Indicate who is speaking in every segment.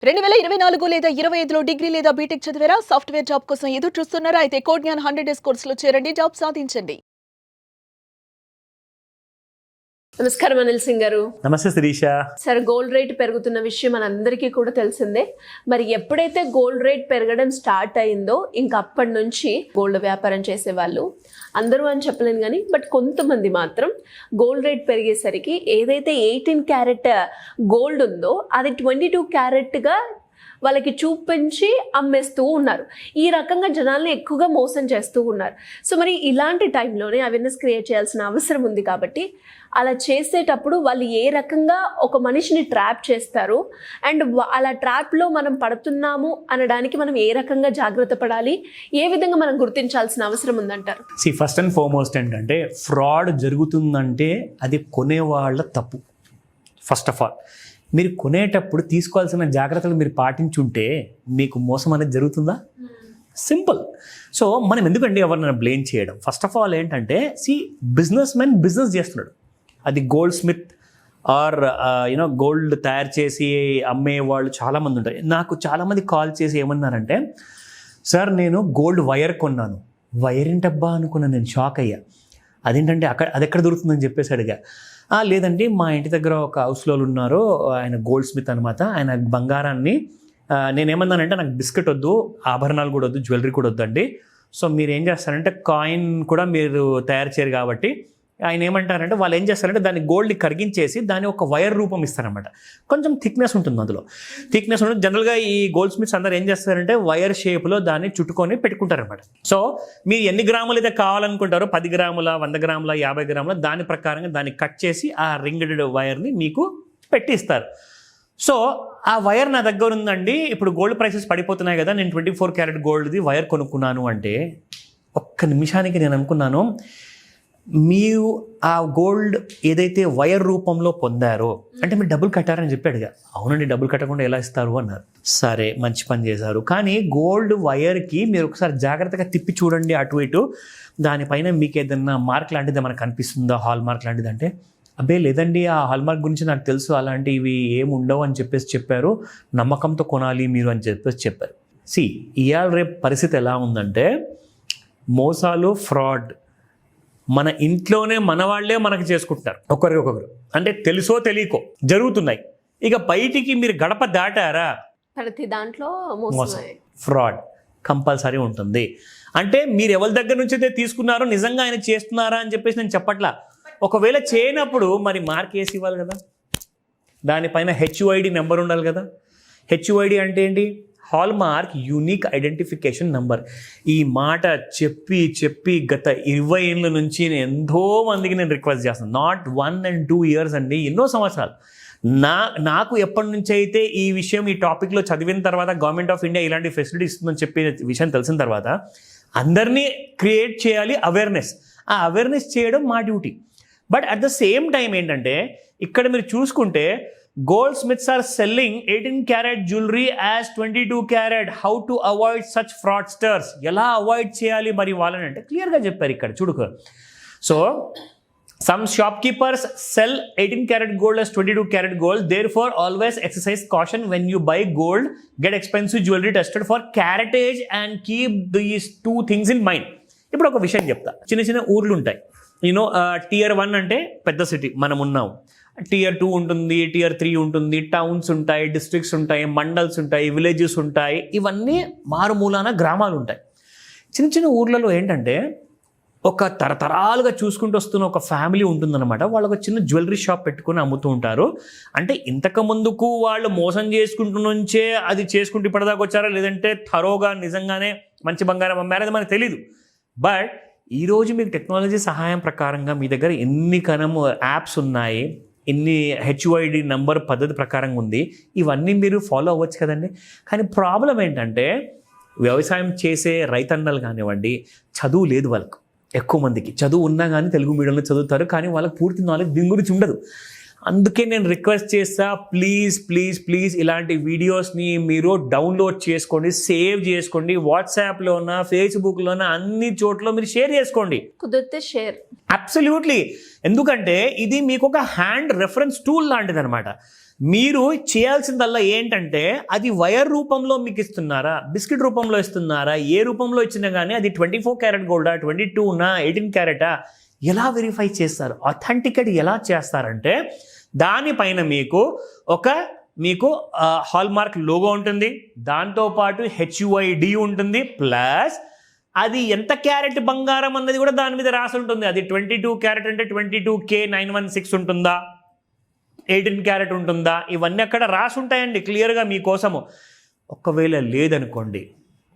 Speaker 1: 2024 లేదా 25లో డిగ్రీ లేదా బీటెక్ చదివారా? సాఫ్ట్‌వేర్ జాబ్ కోసం ఎదురు చూస్తున్నారా? అయితే కోడ్ జ్ఞాన్ 100 డేస్ కోర్సులో చేరండి, జాబ్ సాధించండి.
Speaker 2: నమస్కారం అనిల్ సింగ్ గారు.
Speaker 3: నమస్తే శిరీష.
Speaker 2: సార్, గోల్డ్ రేట్ పెరుగుతున్న విషయం మనందరికీ కూడా తెలిసిందే. మరి ఎప్పుడైతే గోల్డ్ రేట్ పెరగడం స్టార్ట్ అయిందో ఇంకా అప్పటి నుంచి గోల్డ్ వ్యాపారం చేసే వాళ్ళు అందరూ అని చెప్పలేను కానీ బట్ కొంతమంది మాత్రం గోల్డ్ రేట్ పెరిగేసరికి ఏదైతే 18 క్యారెట్ గోల్డ్ ఉందో అది 22 క్యారెట్గా వాళ్ళకి చూపించి అమ్మేస్తూ ఉన్నారు. ఈ రకంగా జనాల్ని ఎక్కువగా మోసం చేస్తూ ఉన్నారు. సో మరి ఇలాంటి టైంలోనే అవేర్నెస్ క్రియేట్ చేయాల్సిన అవసరం ఉంది. కాబట్టి అలా చేసేటప్పుడు వాళ్ళు ఏ రకంగా ఒక మనిషిని ట్రాప్ చేస్తారు అండ్ అలా ట్రాప్లో మనం పడుతున్నాము అనడానికి మనం ఏ రకంగా జాగ్రత్త పడాలి, ఏ విధంగా మనం గుర్తించాల్సిన అవసరం ఉందంటారు?
Speaker 3: ఫస్ట్ అండ్ ఫార్మోస్ట్ ఏంటంటే ఫ్రాడ్ జరుగుతుందంటే అది కొనేవాళ్ళ తప్పు. ఫస్ట్ ఆఫ్ ఆల్ మీరు కొనేటప్పుడు తీసుకోవాల్సిన జాగ్రత్తలు మీరు పాటించుంటే మీకు మోసం అనేది జరుగుతుందా? సింపుల్. సో మనం ఎందుకండి ఎవరినైనా బ్లేమ్ చేయడం? ఫస్ట్ ఆఫ్ ఆల్ ఏంటంటే బిజినెస్ మెన్ బిజినెస్ చేస్తున్నాడు. అది గోల్డ్ స్మిత్ ఆర్ గోల్డ్ తయారు చేసి అమ్మే వాళ్ళు చాలామంది ఉంటారు. నాకు చాలామంది కాల్ చేసి ఏమన్నారంటే, సార్ నేను గోల్డ్ వైర్ కొన్నాను. వైర్ ఏంటబ్బా అనుకున్నాను, నేను షాక్ అయ్యా. అదేంటంటే అది ఎక్కడ దొరుకుతుందని చెప్పేసి అడిగా. లేదండి, మా ఇంటి దగ్గర ఒక హౌస్లో ఉన్నారు, ఆయన గోల్డ్ స్మిత్ అనమాట. ఆయన బంగారాన్ని నేనేమన్నానంటే, నాకు బిస్కెట్ వద్దు, ఆభరణాలు కూడా వద్దు, జ్యువెలరీ కూడా వద్దండి. సో మీరు ఏం చేస్తారంటే కాయిన్ కూడా మీరు తయారు చేయరు కాబట్టి ఆయన ఏమంటారంటే, వాళ్ళు ఏం చేస్తారంటే దాన్ని గోల్డ్ని కరిగించేసి దాన్ని ఒక వైర్ రూపం ఇస్తారనమాట. కొంచెం థిక్నెస్ ఉంటుంది, అందులో థిక్నెస్ ఉంటుంది. జనరల్గా ఈ గోల్డ్ స్మిత్స్ అందరూ ఏం చేస్తారంటే వైర్ షేప్లో దాన్ని చుట్టుకొని పెట్టుకుంటారనమాట. సో మీరు ఎన్ని గ్రాములు అయితే కావాలనుకుంటారో, 10 గ్రాముల, 100 గ్రాముల, 50 గ్రాముల, దాని ప్రకారంగా దాన్ని కట్ చేసి ఆ రింగ్డ్ వైర్ని మీకు పెట్టిస్తారు. సో ఆ వైర్ నా దగ్గర ఉందండి, ఇప్పుడు గోల్డ్ ప్రైసెస్ పడిపోతున్నాయి కదా, నేను 24 క్యారెట్ గోల్డ్ది వైర్ కొనుక్కున్నాను అంటే, ఒక్క నిమిషానికి నేను అనుకున్నాను, మీరు ఆ గోల్డ్ ఏదైతే వైర్ రూపంలో పొందారో అంటే మీరు డబ్బులు కట్టారని చెప్పి అడిగా. అవునండి, డబ్బులు కట్టకుండా ఎలా ఇస్తారు అన్నారు. సరే, మంచి పని చేశారు. కానీ గోల్డ్ వైర్కి మీరు ఒకసారి జాగ్రత్తగా తిప్పి చూడండి అటు ఇటు, దానిపైన మీకు ఏదన్నా మార్క్ లాంటిది మనకు కనిపిస్తుందా, హాల్ మార్క్ లాంటిది అంటే, అబ్బే లేదండి, ఆ హాల్ మార్క్ గురించి నాకు తెలుసు, అలాంటివి ఏమి ఉండవు అని చెప్పేసి చెప్పారు, నమ్మకంతో కొనాలి మీరు అని చెప్పేసి చెప్పారు. ఇవాళ రేపు పరిస్థితి ఎలా ఉందంటే, మోసాలు, ఫ్రాడ్ మన ఇంట్లోనే మన వాళ్ళే మనకు చేసుకుంటున్నారు, ఒకరికొకరు. అంటే తెలుసో తెలియకో జరుగుతున్నాయి. ఇక బయటికి మీరు గడప దాటారా,
Speaker 2: ప్రతి దాంట్లో
Speaker 3: మోసం, ఫ్రాడ్ కంపల్సరీ ఉంటుంది. అంటే మీరు ఎవరి దగ్గర నుంచి అయితే తీసుకున్నారో నిజంగా ఆయన చేస్తున్నారా అని చెప్పేసి నేను చెప్పట్లా. ఒకవేళ చేయనప్పుడు మరి మార్క్ వేసి ఇవ్వాలి కదా, దానిపైన HUID నెంబర్ ఉండాలి కదా. HUID అంటే ఏంటి? Hall mark unique identification number. ఈ మాట చెప్పి గత 20 ఏళ్ళ నుంచి నేను ఎంతో మందికి నేను రిక్వెస్ట్ చేస్తాను. నాట్ 1 and 2 years అండి, ఎన్నో సంవత్సరాలు. నాకు ఎప్పటి నుంచి అయితే ఈ విషయం, ఈ టాపిక్లో చదివిన తర్వాత, గవర్నమెంట్ ఆఫ్ ఇండియా ఇలాంటి ఫెసిలిటీ ఇస్తుందని చెప్పే విషయం తెలిసిన తర్వాత అందరినీ క్రియేట్ చేయాలి అవేర్నెస్. ఆ అవేర్నెస్ చేయడం మా duty. But at the same time ఏంటంటే, ఇక్కడ మీరు చూసుకుంటే goldsmiths are selling 18 carat jewellery as 22 carat. How to avoid such fraudsters? ఎలా అవాయిడ్ చేయాలి మరి వాళ్ళని అంటే క్లియర్గా చెప్పారు ఇక్కడ, చూడుకో. So some shopkeepers sell 18 karat gold as 22 karat gold. Therefore, always exercise caution when you buy gold. Get expensive jewelry tested for caratage and keep these 2 things in mind. ఇప్పుడు ఒక విషయం చెప్తా. చిన్న ఊర్లు ఉంటాయి, Tier 1 అంటే పెద్ద సిటీ మనం ఉన్నాం. Tier 2 ఉంటుంది, Tier 3 ఉంటుంది, టౌన్స్ ఉంటాయి, డిస్ట్రిక్ట్స్ ఉంటాయి, మండల్స్ ఉంటాయి, విలేజెస్ ఉంటాయి. ఇవన్నీ మారుమూలాన గ్రామాలు ఉంటాయి. చిన్న ఊర్లలో ఏంటంటే ఒక తరతరాలుగా చూసుకుంటూ వస్తున్న ఒక ఫ్యామిలీ ఉంటుందన్నమాట. వాళ్ళు ఒక చిన్న జ్యువెలరీ షాప్ పెట్టుకుని అమ్ముతూ ఉంటారు. అంటే ఇంతకు ముందుకు వాళ్ళు మోసం చేసుకుంటూ నుంచే అది చేసుకుంటూ ఇప్పటిదాకా వచ్చారా, లేదంటే థరోగా నిజంగానే మంచి బంగారం అమ్మారది మనకు తెలీదు. బట్ ఈరోజు మీకు టెక్నాలజీ సహాయం ప్రకారంగా మీ దగ్గర ఎన్ని కనము యాప్స్ ఉన్నాయి, ఎన్ని HUID నెంబర్ పద్ధతి ప్రకారంగా ఉంది, ఇవన్నీ మీరు ఫాలో అవ్వచ్చు కదండి. కానీ ప్రాబ్లం ఏంటంటే, వ్యవసాయం చేసే రైతన్నలు కానివ్వండి, చదువు లేదు వాళ్ళకు. ఎక్కువ మందికి చదువు ఉన్నా కానీ తెలుగు మీడియంలో చదువుతారు, కానీ వాళ్ళకి పూర్తి నాలెడ్జ్ దీని గురించి ఉండదు. అందుకే నేను రిక్వెస్ట్ చేస్తా, ప్లీజ్ ఇలాంటి వీడియోస్ని మీరు డౌన్లోడ్ చేసుకోండి, సేవ్ చేసుకోండి. వాట్సాప్లోనా, ఫేస్బుక్లోనా, అన్ని చోట్ల మీరు షేర్ చేసుకోండి,
Speaker 2: కుదిరితే షేర్.
Speaker 3: అబ్సల్యూట్లీ. ఎందుకంటే ఇది మీకు ఒక హ్యాండ్ రెఫరెన్స్ టూల్ లాంటిది అనమాట. మీరు చేయాల్సిందల్లా ఏంటంటే అది వైర్ రూపంలో మీకు ఇస్తున్నారా, బిస్కెట్ రూపంలో ఇస్తున్నారా, ఏ రూపంలో ఇచ్చినా కానీ అది 24 క్యారెట్ గోల్డా, 22నా, 18 క్యారెటా ఎలా వెరిఫై చేస్తారు, అథెంటికేట్ ఎలా చేస్తారంటే దానిపైన మీకు హాల్మార్క్ లోగో ఉంటుంది, దాంతోపాటు HUID ఉంటుంది, ప్లస్ అది ఎంత క్యారెట్ బంగారం అన్నది కూడా దాని మీద రాసి ఉంటుంది. అది 22 క్యారెట్ అంటే 22K916 ఉంటుందా, 18 క్యారెట్ ఉంటుందా, ఇవన్నీ అక్కడ రాసి ఉంటాయండి క్లియర్గా మీకోసము. ఒకవేళ లేదనుకోండి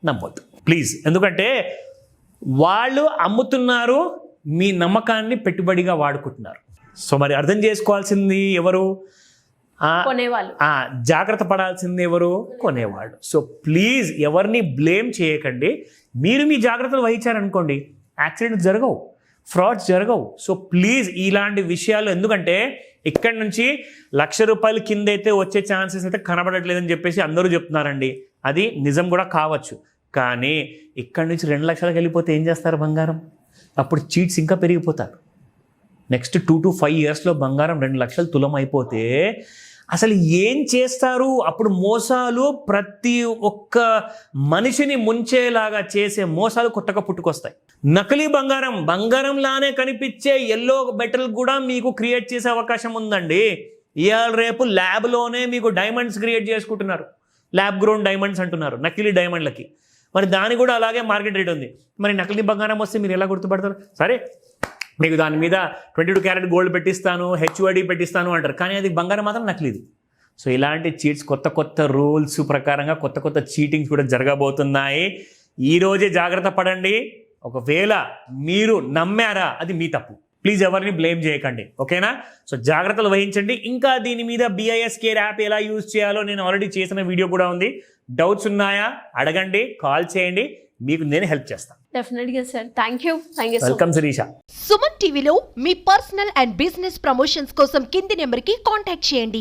Speaker 3: నమ్మొద్దు ప్లీజ్, ఎందుకంటే వాళ్ళు అమ్ముతున్నారు, మీ నమ్మకాన్ని పెట్టుబడిగా వాడుకుంటున్నారు. సో మరి అర్థం చేసుకోవాల్సింది ఎవరు,
Speaker 2: కొనేవాళ్ళు.
Speaker 3: జాగ్రత్త పడాల్సింది ఎవరు, కొనేవాడు. సో ప్లీజ్ ఎవరిని బ్లేమ్ చేయకండి. మీరు మీ జాగ్రత్తలు వహించారనుకోండి యాక్సిడెంట్స్ జరగవు, ఫ్రాడ్స్ జరగవు. సో ప్లీజ్ ఇలాంటి విషయాలు, ఎందుకంటే ఇక్కడ నుంచి ₹1,00,000 కింద అయితే వచ్చే ఛాన్సెస్ అయితే కనబడట్లేదని చెప్పేసి అందరూ చెప్తున్నారండి. అది నిజం కూడా కావచ్చు, కానీ ఇక్కడ నుంచి 2 లక్షలకు వెళ్ళిపోతే ఏం చేస్తారు బంగారం? అప్పుడు చీట్స్ ఇంకా పెరిగిపోతారు. నెక్స్ట్ 2 to 5 ఇయర్స్లో బంగారం 2 లక్షలు తులం అయిపోతే అసలు ఏం చేస్తారు? అప్పుడు మోసాలు, ప్రతి ఒక్క మనిషిని ముంచేలాగా చేసే మోసాలు కొత్తగా పుట్టుకొస్తాయి. నకిలీ బంగారంలానే కనిపించే ఎల్లో మెటల్ కూడా మీకు క్రియేట్ చేసే అవకాశం ఉందండి. ఇవాళ రేపు ల్యాబ్లోనే మీకు డైమండ్స్ క్రియేట్ చేసుకుంటున్నారు, ల్యాబ్ గ్రోన్ డైమండ్స్ అంటున్నారు నకిలీ డైమండ్లకి. మరి దాని కూడా అలాగే మార్కెట్ రేట్ ఉంది. మరి నకిలీ బంగారం వస్తే మీరు ఎలా గుర్తుపడతారు? సరే మీకు దాని మీద 22 క్యారెట్ గోల్డ్ పెట్టిస్తాను, HUID పెట్టిస్తాను అంటారు, కానీ అది బంగారం మాత్రం నకిలీది. సో ఇలాంటి చీట్స్, కొత్త రూల్స్ ప్రకారంగా కొత్త చీటింగ్స్ కూడా జరగబోతున్నాయి. ఈరోజే జాగ్రత్త పడండి. ఒకవేళ మీరు నమ్మారా అది మీ తప్పు, ప్లీజ్ ఎవరిని బ్లేమ్ చేయకండి, ఓకేనా? సో జాగ్రత్తలు వహించండి. ఇంకా దీని మీద BIS Care యాప్ ఎలా యూజ్ చేయాలో నేను ఆల్రెడీ చేసిన వీడియో కూడా ఉంది. డౌట్స్ ఉన్నాయా అడగండి, కాల్ చేయండి, మీకు నేను హెల్ప్ చేస్తాను.
Speaker 2: డెఫినెట్గా sir, thank you.
Speaker 3: Welcome Shirisha.
Speaker 4: Suman టీవీలో మీ పర్సనల్ అండ్ బిజినెస్ ప్రమోషన్స్ కోసం కింది నెంబర్కి కాంటాక్ట్ చేయండి.